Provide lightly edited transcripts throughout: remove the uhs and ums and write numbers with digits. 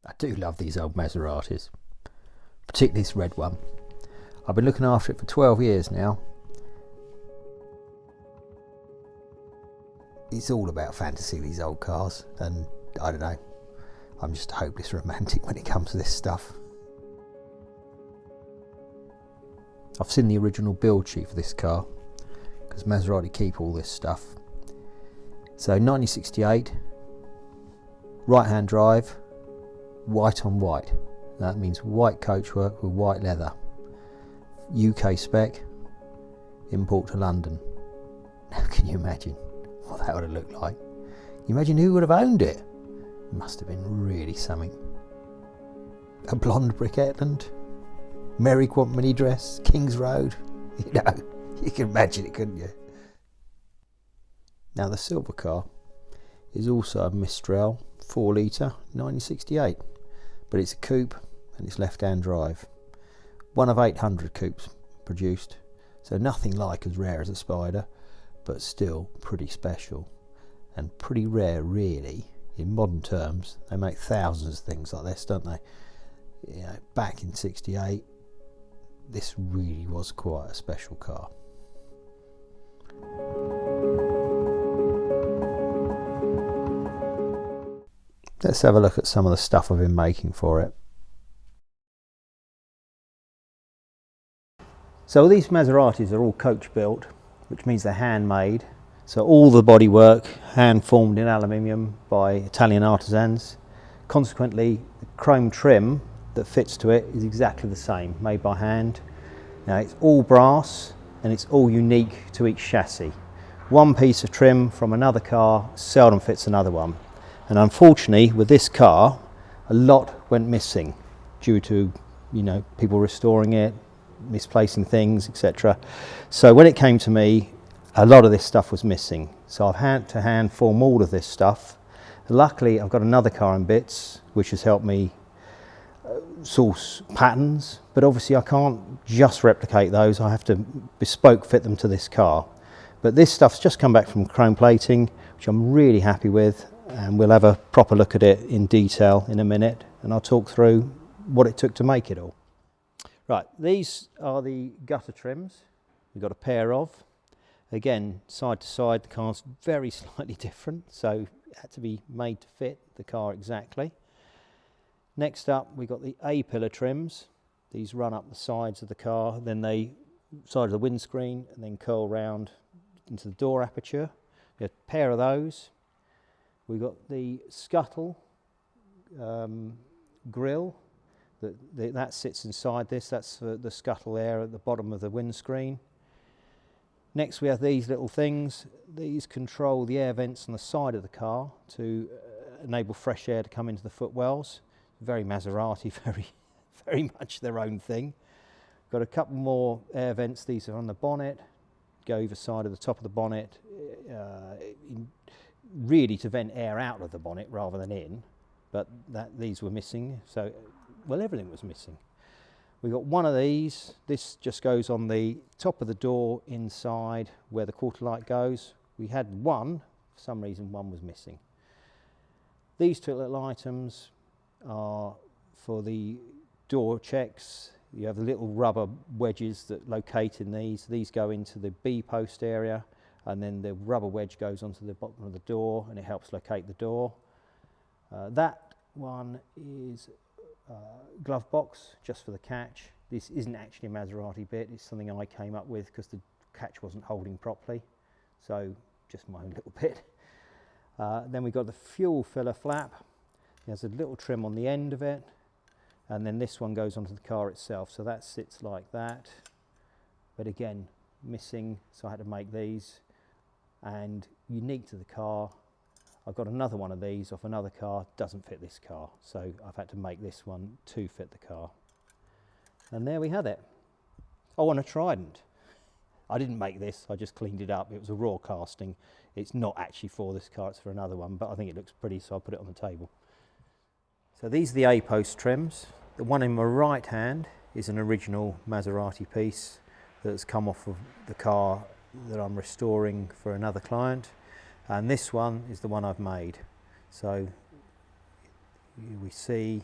I do love these old Maseratis, particularly this red one. I've been looking after it for 12 years now. It's all about fantasy, these old cars, and I don't know, I'm just a hopeless romantic when it comes to this stuff. I've seen the original build sheet for this car, because Maserati keep all this stuff. So 1968, right hand drive, white on white. That means white coachwork with white leather. UK spec, import to London. Now can you imagine what that would have looked like? Can you imagine who would have owned it? It must have been really something. A blonde brick Etland, Mary Quant mini dress, King's Road. You know, you can imagine it, couldn't you? Now the silver car is also a Mistral 4 litre 1968, but it's a coupe and it's left hand drive. One of 800 coupes produced, so nothing like as rare as a Spider, but still pretty special and pretty rare really in modern terms. They make thousands of things like this, don't they? You know, back in 68 this really was quite a special car. Let's have a look at some of the stuff I've been making for it. So these Maseratis are all coach built, which means they're handmade. So all the bodywork hand formed in aluminium by Italian artisans. Consequently, the chrome trim that fits to it is exactly the same, made by hand. Now it's all brass and it's all unique to each chassis. One piece of trim from another car seldom fits another one. And unfortunately, with this car, a lot went missing due to, you know, people restoring it, misplacing things, etc. So when it came to me, a lot of this stuff was missing. So I've had to hand form all of this stuff. Luckily, I've got another car in bits, which has helped me source patterns, but obviously I can't just replicate those. I have to bespoke fit them to this car. But this stuff's just come back from chrome plating, which I'm really happy with, and we'll have a proper look at it in detail in a minute, and I'll talk through what it took to make it all. Right, these are the gutter trims. We've got a pair of. Again, side to side, the car's very slightly different, so it had to be made to fit the car exactly. Next up, we've got the A-pillar trims. These run up the sides of the car, then they side of the windscreen, and then curl round into the door aperture. We have a pair of those. We've got the scuttle grille that sits inside this. That's the scuttle there at the bottom of the windscreen. Next we have these little things. These control the air vents on the side of the car to enable fresh air to come into the footwells. Very Maserati, very much their own thing. Got a couple more air vents. These are on the bonnet, go either side of the top of the bonnet, really to vent air out of the bonnet rather than in, but these were missing, so well, everything was missing. We've got one of these. This just goes on the top of the door inside where the quarter light goes. We had one, for some reason one was missing. These two little items are for the door checks. You have the little rubber wedges that locate in these. These go into the B post area, and then the rubber wedge goes onto the bottom of the door and it helps locate the door. That one is glove box just for the catch. This isn't actually a Maserati bit, it's something I came up with because the catch wasn't holding properly, so just my own little bit. Then we've got the fuel filler flap. There's a little trim on the end of it, and then this one goes onto the car itself, so that sits like that, but again missing, so I had to make these. And unique to the car, I've got another one of these off another car, doesn't fit this car, so I've had to make this one to fit the car. And there we had it. Oh, and a trident. I didn't make this, I just cleaned it up. It was a raw casting. It's not actually for this car, it's for another one, but I think it looks pretty, so I put it on the table. So these are the A-post trims. The one in my right hand is an original Maserati piece that's come off of the car that I'm restoring for another client, and this one is the one I've made. So we see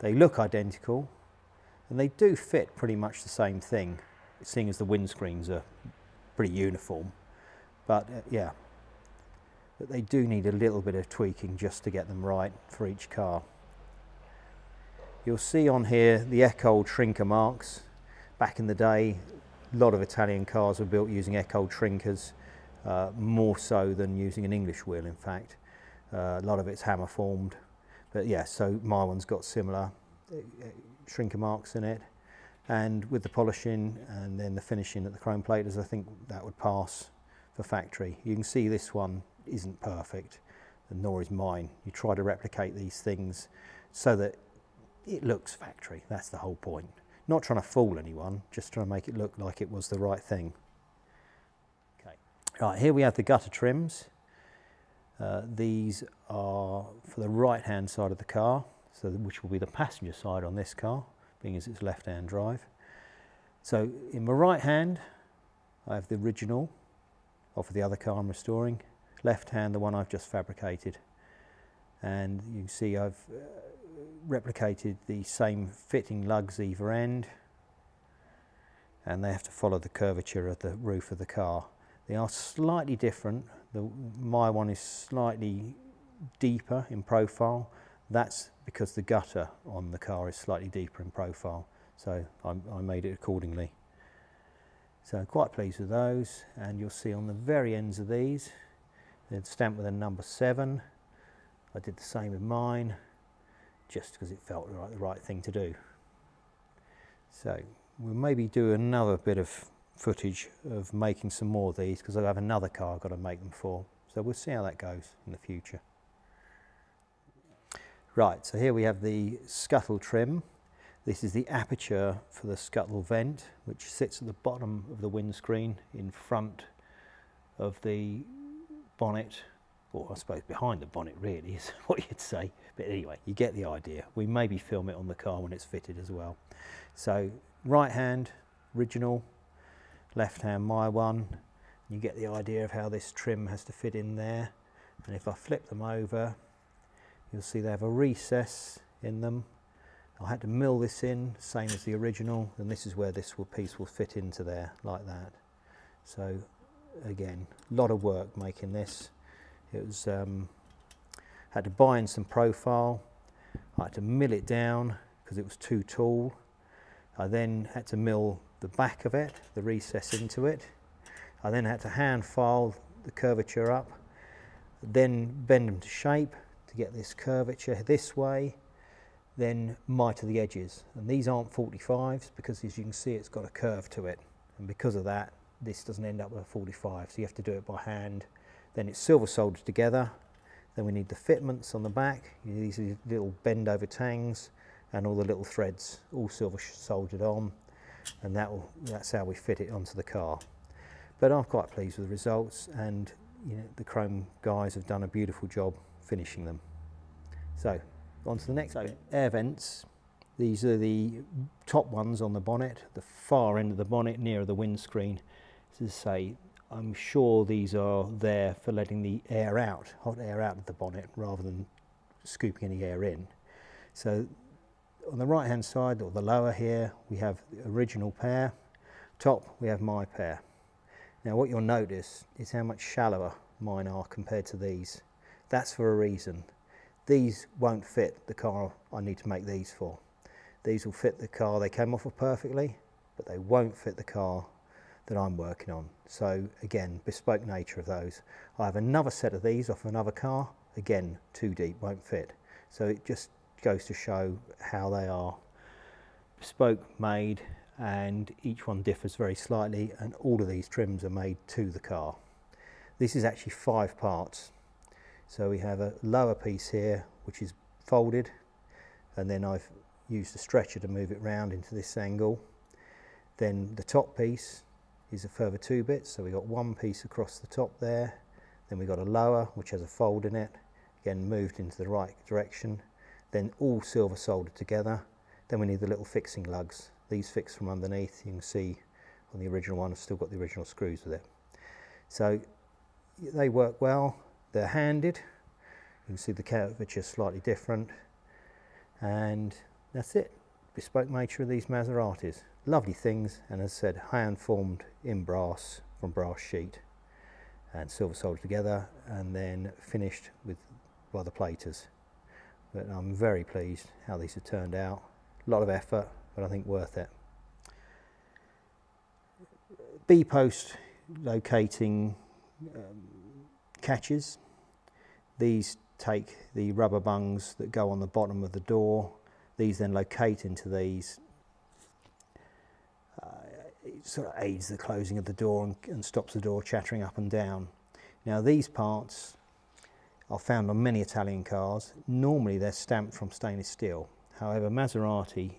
They look identical, and they do fit pretty much the same thing, seeing as the windscreens are pretty uniform. But yeah, but they do need a little bit of tweaking just to get them right for each car. You'll see on here the Echold trinker marks. Back in the day, a lot of Italian cars were built using Echold trinkers, more so than using an English wheel, in fact. A lot of it's hammer formed. But yeah, so my one's got similar trinker marks in it. And with the polishing and then the finishing at the chrome platers, I think that would pass for factory. You can see this one isn't perfect, and nor is mine. You try to replicate these things so that it looks factory. That's the whole point. Not trying to fool anyone, just trying to make it look like it was the right thing. Okay. Right, here we have the gutter trims. These are for the right hand side of the car, so which will be the passenger side on this car, being as it's left hand drive. So in my right hand I have the original off of the other car I'm restoring, left hand the one I've just fabricated, and you can see I've replicated the same fitting lugs either end, and they have to follow the curvature of the roof of the car. They are slightly different. My one is slightly deeper in profile. That's because the gutter on the car is slightly deeper in profile, so I made it accordingly. So I'm quite pleased with those, and you'll see on the very ends of these they're stamped with a number 7. I did the same with mine, just because it felt like the right thing to do. So we'll maybe do another bit of footage of making some more of these, because I have another car I've got to make them for. So we'll see how that goes in the future. Right, so here we have the scuttle trim. This is the aperture for the scuttle vent, which sits at the bottom of the windscreen in front of the bonnet, or I suppose behind the bonnet really is what you'd say. But anyway, you get the idea. We maybe film it on the car when it's fitted as well. So right hand, original, left hand, my one. You get the idea of how this trim has to fit in there. And if I flip them over, you'll see they have a recess in them. I had to mill this in, same as the original, and this is where this piece will fit into there, like that. So again, a lot of work making this. It was, had to buy in some profile. I had to mill it down because it was too tall. I then had to mill the back of it, the recess into it. I then had to hand file the curvature up, then bend them to shape to get this curvature this way, then miter the edges. And these aren't 45s because, as you can see, it's got a curve to it. And because of that, this doesn't end up with a 45, so you have to do it by hand. Then it's silver soldered together. Then we need the fitments on the back. These are little bend over tangs and all the little threads, all silver soldered on, and that's how we fit it onto the car. But I'm quite pleased with the results, and you know, the chrome guys have done a beautiful job finishing them. So on to the next bit. Air vents. These are the top ones on the bonnet, the far end of the bonnet near the windscreen. As I say, I'm sure these are there for letting the air out, hot air out of the bonnet, rather than scooping any air in. So on the right hand side, or the lower here, we have the original pair. Top, we have my pair. Now what you'll notice is how much shallower mine are compared to these. That's for a reason. These won't fit the car I need to make these for. These will fit the car they came off of perfectly, but they won't fit the car that I'm working on. So again, bespoke nature of those. I have another set of these off another car, again, too deep, won't fit. So it just goes to show how they are bespoke made, and each one differs very slightly, and all of these trims are made to the car. This is actually 5 parts. So we have a lower piece here which is folded, and then I've used a stretcher to move it round into this angle. Then the top piece is a further 2 bits, so we've got 1 piece across the top there, then we've got a lower which has a fold in it, again moved into the right direction, then all silver soldered together. Then we need the little fixing lugs. These fix from underneath. You can see on the original one I've still got the original screws with it. So they work well. They're handed. You can see the curvature is slightly different, and That's it. Bespoke nature of these Maseratis. Lovely things, and as I said, hand formed in brass from brass sheet and silver soldered together and then finished with by the platers. But I'm very pleased how these have turned out. A lot of effort, but I think worth it. B-post locating catches. These take the rubber bungs that go on the bottom of the door. These then locate into these. It sort of aids the closing of the door and stops the door chattering up and down. Now these parts are found on many Italian cars. Normally they're stamped from stainless steel. However, Maserati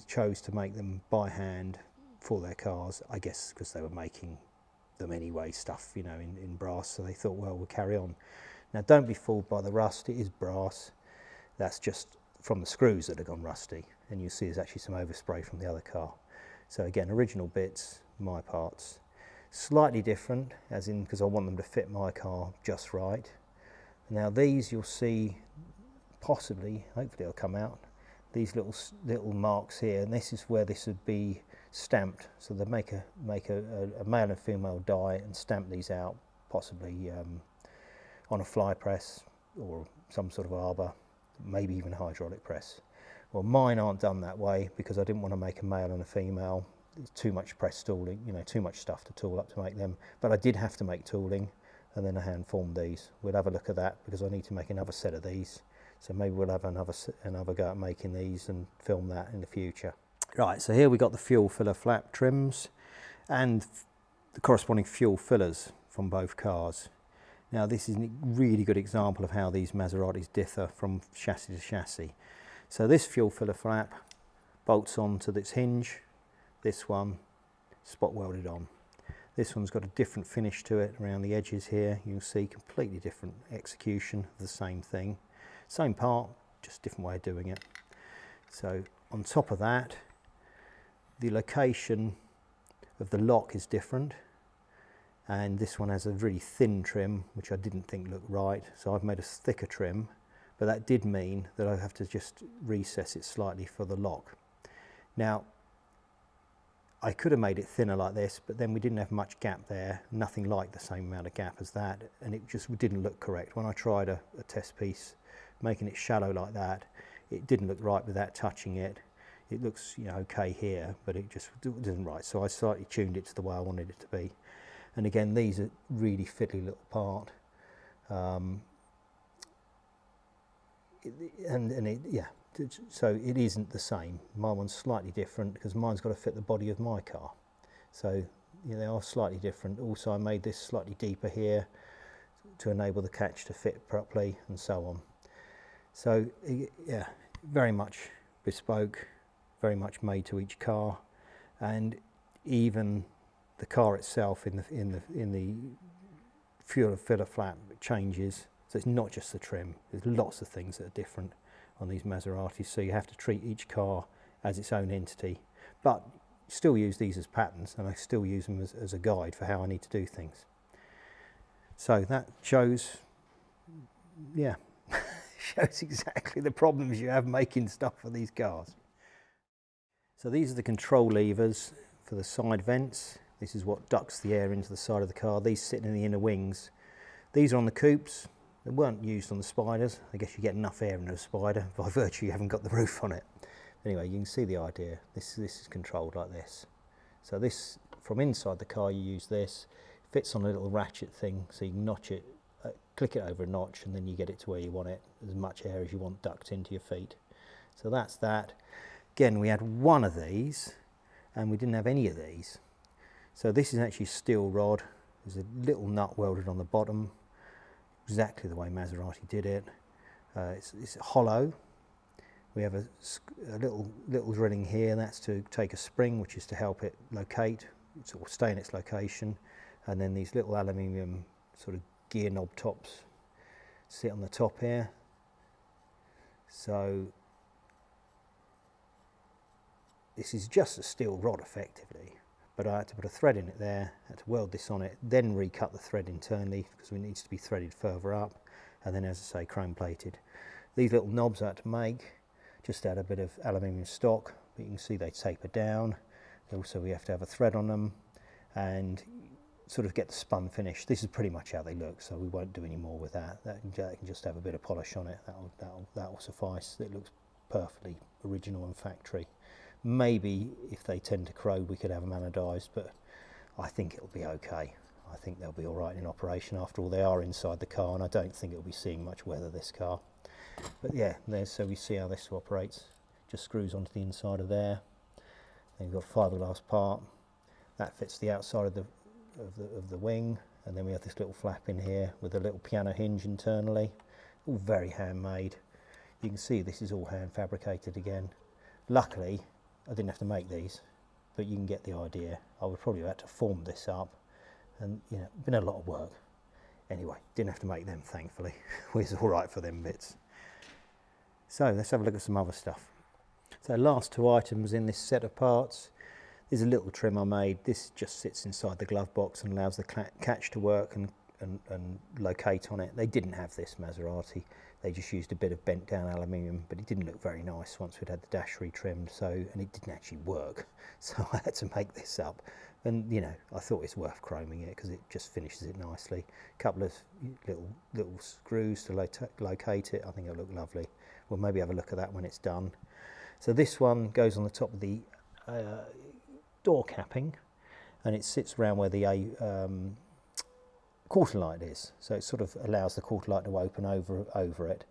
chose to make them by hand for their cars, I guess because they were making them anyway, stuff, you know, in brass, so they thought, well, we'll carry on. Now don't be fooled by the rust, it is brass. That's just from the screws that have gone rusty, and you see there's actually some overspray from the other car. So again, original bits, my parts. Slightly different, as in because I want them to fit my car just right. Now these you'll see, possibly, hopefully it'll come out, these little marks here, and this is where this would be stamped. So they make a male and female die and stamp these out, possibly on a fly press or some sort of arbor, maybe even a hydraulic press. Well, mine aren't done that way because I didn't want to make a male and a female. It's too much press tooling, you know, too much stuff to tool up to make them. But I did have to make tooling, and then I hand formed these. We'll have a look at that because I need to make another set of these. So maybe we'll have another go at making these and film that in the future. Right, so here we got the fuel filler flap trims and the corresponding fuel fillers from both cars. Now this is a really good example of how these Maseratis differ from chassis to chassis. So this fuel filler flap bolts onto this hinge, this one spot welded on. This one's got a different finish to it around the edges here. You'll see completely different execution of the same thing. Same part, just different way of doing it. So on top of that, the location of the lock is different, and this one has a really thin trim which I didn't think looked right, so I've made a thicker trim, but that did mean that I have to just recess it slightly for the lock. Now I could have made it thinner like this, but then we didn't have much gap there, nothing like the same amount of gap as that, and it just didn't look correct. When I tried a test piece making it shallow like that, it didn't look right without touching it. It looks, you know, okay here, but it just isn't right. So I slightly tuned it to the way I wanted it to be. And again, these are really fiddly little part. So it isn't the same. My one's slightly different because mine's got to fit the body of my car. So yeah, they are slightly different. Also, I made this slightly deeper here to enable the catch to fit properly and so on. So yeah, very much bespoke, very much made to each car, and even the car itself in the fuel filler flap changes. So it's not just the trim. There's lots of things that are different on these Maseratis. So you have to treat each car as its own entity, but still use these as patterns, and I still use them as a guide for how I need to do things. So that shows, yeah, shows exactly the problems you have making stuff for these cars. So these are the control levers for the side vents. This is what ducts the air into the side of the car. These sit in the inner wings. These are on the coupes. They weren't used on the Spiders. I guess you get enough air in a Spider, by virtue you haven't got the roof on it. Anyway, you can see the idea. This is controlled like this. So this, from inside the car, you use this. It fits on a little ratchet thing, so you can notch it, click it over a notch, and then you get it to where you want it. As much air as you want duct into your feet. So that's that. Again, we had one of these, and we didn't have any of these. So this is actually steel rod. There's a little nut welded on the bottom, exactly the way Maserati did it. It's hollow. We have a little drilling here, that's to take a spring, which is to help it locate, or stay in its location. And then these little aluminium sort of gear knob tops sit on the top here. So this is just a steel rod effectively, but I had to put a thread in it there, had to weld this on it, then recut the thread internally because it needs to be threaded further up, and then, as I say, chrome plated. These little knobs I had to make just add a bit of aluminium stock, but you can see they taper down. Also we have to have a thread on them and sort of get the spun finish. This is pretty much how they look, so we won't do any more with that. That can just have a bit of polish on it. That'll suffice. It looks perfectly original and factory. Maybe if they tend to corrode we could have them anodised, but I think it'll be okay. I think they'll be all right in operation. After all, they are inside the car, and I don't think it'll be seeing much weather, this car. But yeah, so we see how this operates. Just screws onto the inside of there. Then you've got a fiberglass part that fits the outside of the wing, and then we have this little flap in here with a little piano hinge internally. All very handmade. You can see this is all hand fabricated again. Luckily I didn't have to make these, but you can get the idea. I would probably have had to form this up, and you know, been a lot of work. Anyway, didn't have to make them, thankfully. It was all right for them bits. So let's have a look at some other stuff. So last two items in this set of parts. There's a little trim I made. This just sits inside the glove box and allows the catch to work and locate on it. They didn't have this Maserati. They just used a bit of bent down aluminium, but it didn't look very nice once we'd had the dash retrimmed, and it didn't actually work. So I had to make this up. And you know, I thought it's worth chroming it because it just finishes it nicely. A couple of little screws to locate it. I think it'll look lovely. We'll maybe have a look at that when it's done. So this one goes on the top of the door capping, and it sits around where the quarter light is. So it sort of allows the quarter light to open over it.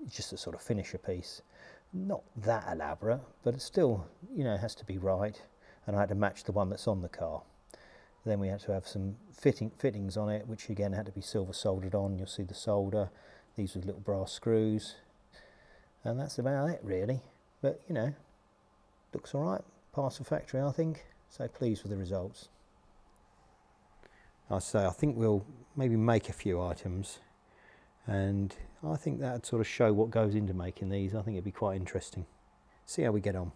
Just a sort of finisher piece. Not that elaborate, but it's still, you know, it has to be right. And I had to match the one that's on the car. Then we had to have some fittings on it, which again had to be silver soldered on. You'll see the solder. These were little brass screws. And that's about it really. But you know, looks all right. Passed the factory, I think. So pleased with the results. I think we'll maybe make a few items, and I think that'd sort of show what goes into making these. I think it'd be quite interesting. See how we get on.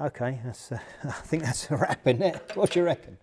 Okay, I think that's a wrap, isn't it? What do you reckon?